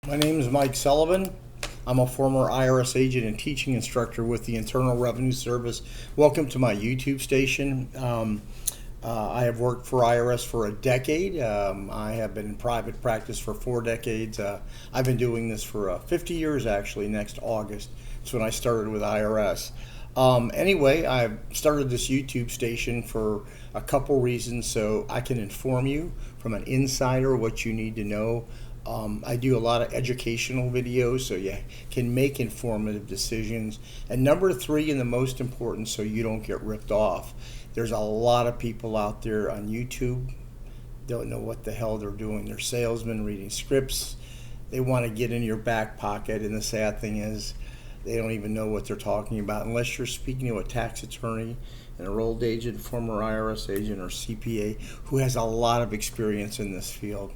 My name is Mike Sullivan. I'm a former IRS agent and teaching instructor with the Internal Revenue Service. Welcome to my YouTube station. I have worked for IRS for a decade. I have been in private practice for 4 decades. I've been doing this for 50 years actually, next August. That's when I started with IRS. Anyway, I've started this YouTube station for a couple reasons, so I can inform you from an insider what you need to know. I do a lot of educational videos so you can make informative decisions. And number 3, and the most important, so you don't get ripped off. There's a lot of people out there on YouTube don't know what the hell they're doing. They're salesmen reading scripts. They want to get in your back pocket, and the sad thing is they don't even know what they're talking about unless you're speaking to a tax attorney, an enrolled agent, former IRS agent, or CPA who has a lot of experience in this field.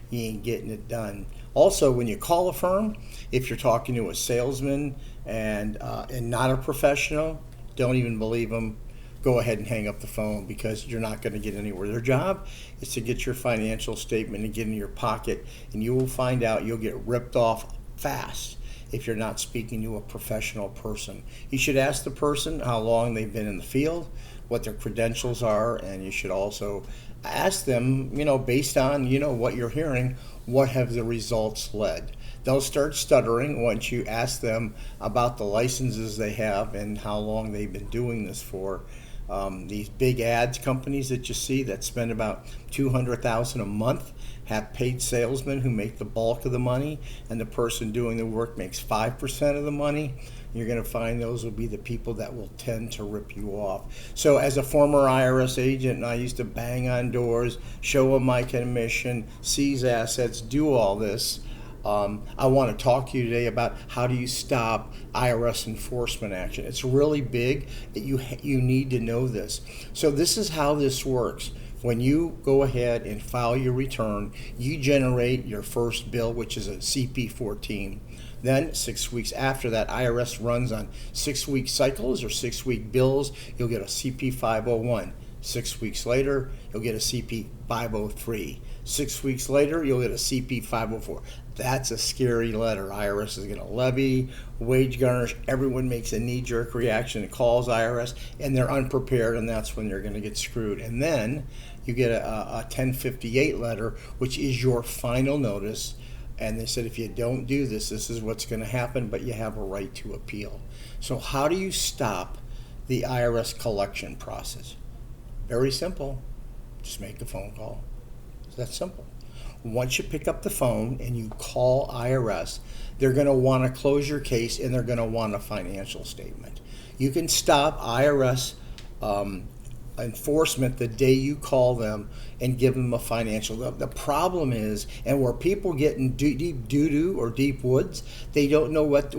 You ain't getting it done. Also, when you call a firm, if you're talking to a salesman and not a professional, don't even believe them. Go ahead and hang up the phone because you're not going to get anywhere. Their job is to get your financial statement and get in your pocket, and you will find out you'll get ripped off fast if you're not speaking to a professional person. You should ask the person how long they've been in the field, what their credentials are, and you should also ask them, based on, what you're hearing, what have the results led. They'll start stuttering once you ask them about the licenses they have and how long they've been doing this for. These big ads companies that you see that spend about $200,000 a month have paid salesmen who make the bulk of the money, and the person doing the work makes 5% of the money. You're going to find those will be the people that will tend to rip you off. So as a former IRS agent, I used to bang on doors, show them my commission, seize assets, do all this. I want to talk to you today about how do you stop IRS enforcement action. It's really big that you need to know this. So this is how this works. When you go ahead and file your return, you generate your first bill, which is a CP14. Then 6 weeks after that, IRS runs on 6-week cycles or 6-week bills. You'll get a CP501. 6 weeks later, you'll get a CP503. 6 weeks later, you'll get a CP504. That's a scary letter. IRS is going to levy, wage garnish. Everyone makes a knee-jerk reaction and calls IRS, and they're unprepared, and that's when they're going to get screwed. And then you get a 1058 letter, which is your final notice. And they said, if you don't do this, this is what's going to happen, but you have a right to appeal. So how do you stop the IRS collection process? Very simple. Just make a phone call. It's that simple. Once you pick up the phone and you call IRS, they're going to want to close your case and they're going to want a financial statement. You can stop IRS enforcement the day you call them and give them a financial. The problem is, and where people get in deep doo-doo or deep woods, they don't know what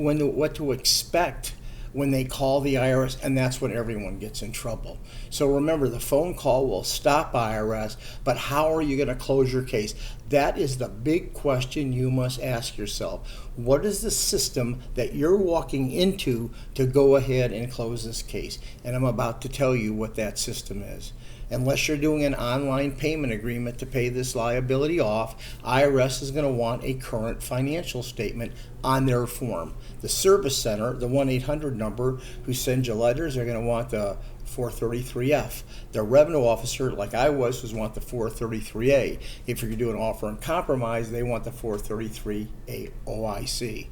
to expect when they call the IRS, and that's when everyone gets in trouble. So remember, the phone call will stop IRS, but how are you going to close your case? That is the big question you must ask yourself. What is the system that you're walking into to go ahead and close this case? And I'm about to tell you what that system is. Unless you're doing an online payment agreement to pay this liability off, IRS is going to want a current financial statement on their form. The service center, the 1-800 number who sends you letters, are going to want the 433F. The revenue officer, like I was want the 433A. If you're doing offer and compromise, they want the 433A OIC.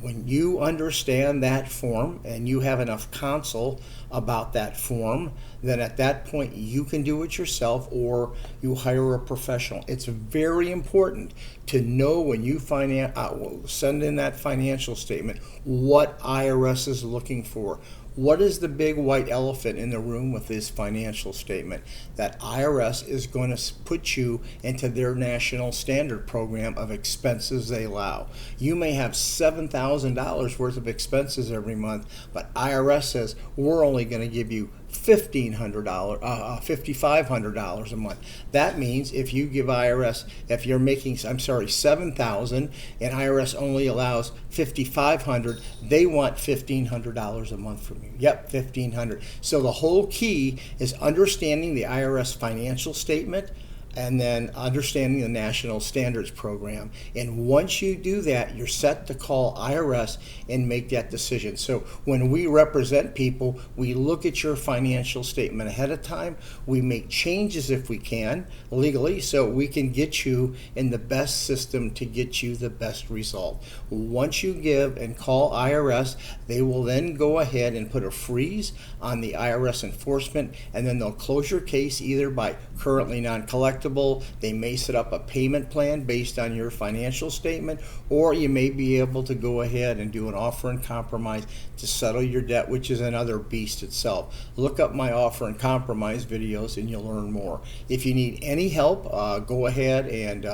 When you understand that form and you have enough counsel about that form, then at that point you can do it yourself or you hire a professional. It's very important to know when you send in that financial statement what IRS is looking for. What is the big white elephant in the room with this financial statement? That IRS is going to put you into their national standard program of expenses they allow. You may have $7,000 worth of expenses every month, but IRS says we're only going to give you $5,500 a month. That means if you give IRS, if you're making, $7,000 and IRS only allows $5,500, they want $1,500 a month from you. Yep, $1,500. So the whole key is understanding the IRS financial statement and then understanding the National Standards Program. And once you do that, you're set to call IRS and make that decision. So when we represent people, we look at your financial statement ahead of time. We make changes if we can legally, so we can get you in the best system to get you the best result. Once you give and call IRS, they will then go ahead and put a freeze on the IRS enforcement, and then they'll close your case either by currently non-collectible. They may set up a payment plan based on your financial statement, or you may be able to go ahead and do an offer and compromise to settle your debt, which is another beast itself. Look up my offer and compromise videos and you'll learn more. If you need any help, go ahead and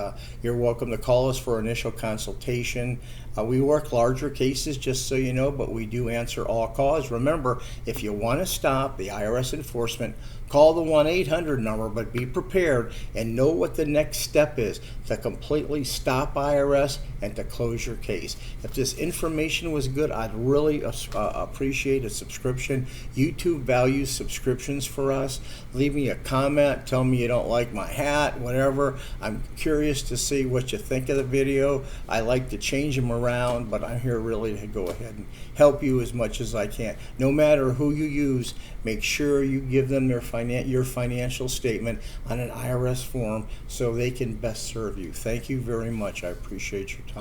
you're welcome to call us for initial consultation. We work larger cases, just so you know, but we do answer all calls. Remember, if you want to stop the IRS enforcement, call the 1-800 number, but be prepared and know what the next step is to completely stop IRS and to close your case. If this information was good, I'd really appreciate a subscription. YouTube values subscriptions for us. Leave me a comment, tell me you don't like my hat, whatever. I'm curious to see what you think of the video. I like to change them around, but I'm here really to go ahead and help you as much as I can. No matter who you use, make sure you give them your financial statement on an IRS form so they can best serve you. Thank you very much. I appreciate your time.